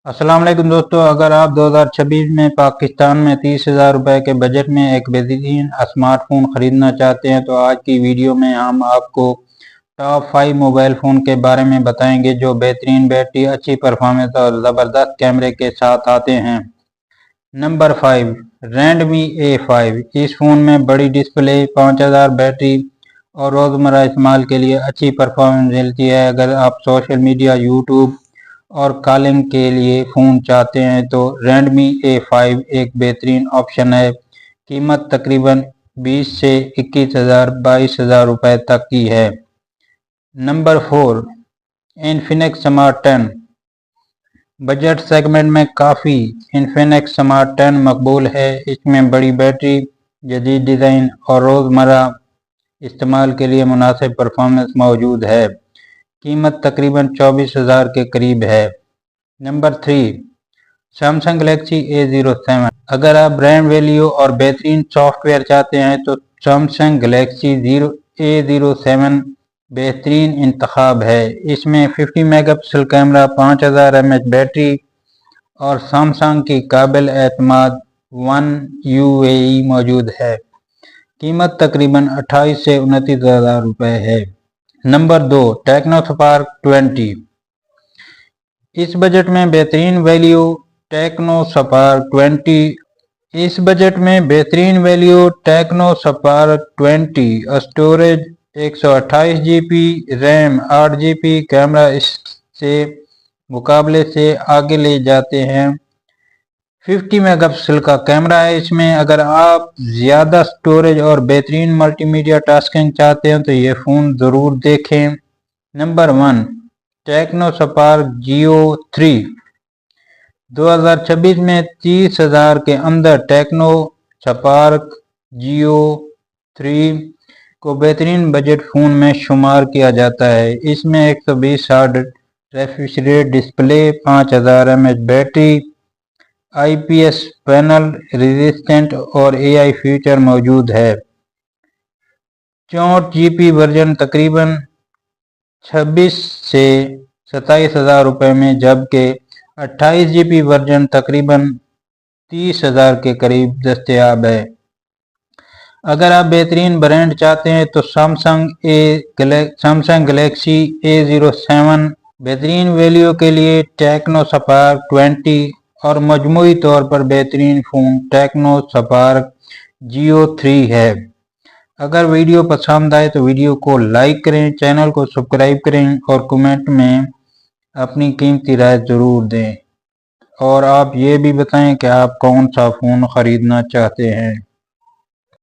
अस्सलाम वालेकुम दोस्तों, अगर आप 2026 में पाकिस्तान में 30,000 रुपए के बजट में एक बेहतरीन स्मार्टफोन ख़रीदना चाहते हैं तो आज की वीडियो में हम आपको टॉप 5 मोबाइल फ़ोन के बारे में बताएंगे जो बेहतरीन बैटरी, अच्छी परफॉर्मेंस और ज़बरदस्त कैमरे के साथ आते हैं। Number 5, Redmi A5। इस फ़ोन में बड़ी डिस्प्ले, 5000 बैटरी और रोज़मर्रा इस्तेमाल के लिए अच्छी परफॉर्मेंस मिलती है। अगर आप सोशल मीडिया, यूट्यूब और कॉलिंग के लिए फ़ोन चाहते हैं तो Redmi A5 एक बेहतरीन ऑप्शन है। कीमत तकरीबन 20 से 21,000 22,000 रुपए तक की है। Number 4, Infinix Smart 10। Budget segment में काफ़ी Infinix Smart 10 मकबूल है। इसमें बड़ी बैटरी, जदीद डिज़ाइन और रोज़मर्रा इस्तेमाल के लिए मुनासिब परफॉर्मेंस मौजूद है। कीमत तकरीबन 24,000 के करीब है। Number 3, Samsung Galaxy A07। अगर आप ब्रांड वैल्यू और बेहतरीन सॉफ्टवेयर चाहते हैं तो Samsung Galaxy A07 बेहतरीन इंतखाब है। इसमें 50 मेगापिक्सल कैमरा, 5000 mAh बैटरी और Samsung की काबिल एतमाद One UAE मौजूद है। कीमत तकरीबन 28 से 29,000 रुपए है। Number 2, Tecno Spark 20। इस बजट में बेहतरीन value Tecno Spark 20। Storage 128 GB, RAM 8 GB, camera इससे मुकाबले से आगे ले जाते हैं। 50 मेगापिक्सल का कैमरा है इसमें। अगर आप ज़्यादा स्टोरेज और बेहतरीन मल्टीमीडिया टास्किंग चाहते हैं तो ये फ़ोन ज़रूर देखें। नंबर 1, टेक्नो स्पार्क जियो 3। 2026 में 30,000 के अंदर टेक्नो स्पार्क जियो 3 को बेहतरीन बजट फ़ोन में शुमार किया जाता है। इसमें 120 hertz refresh rate display, 5000 mAh battery, IPS panel resistant और AI फीचर मौजूद है। 64 GB वर्जन तकरीबन 26 से 27,000 रुपए में, जबकि 28 GB वर्जन तकरीबन 30,000 के करीब दस्तयाब है। अगर आप बेहतरीन ब्रांड चाहते हैं तो Samsung Galaxy A07। बेहतरीन वैल्यू के लिए टेक्नो स्पार्क 20 और मजमूई तौर पर बेहतरीन फ़ोन टेक्नो स्पार्क जियो 3 है। अगर वीडियो पसंद आए तो वीडियो को लाइक करें, चैनल को सब्सक्राइब करें और कमेंट में अपनी कीमती राय ज़रूर दें। और आप ये भी बताएं कि आप कौन सा फ़ोन ख़रीदना चाहते हैं।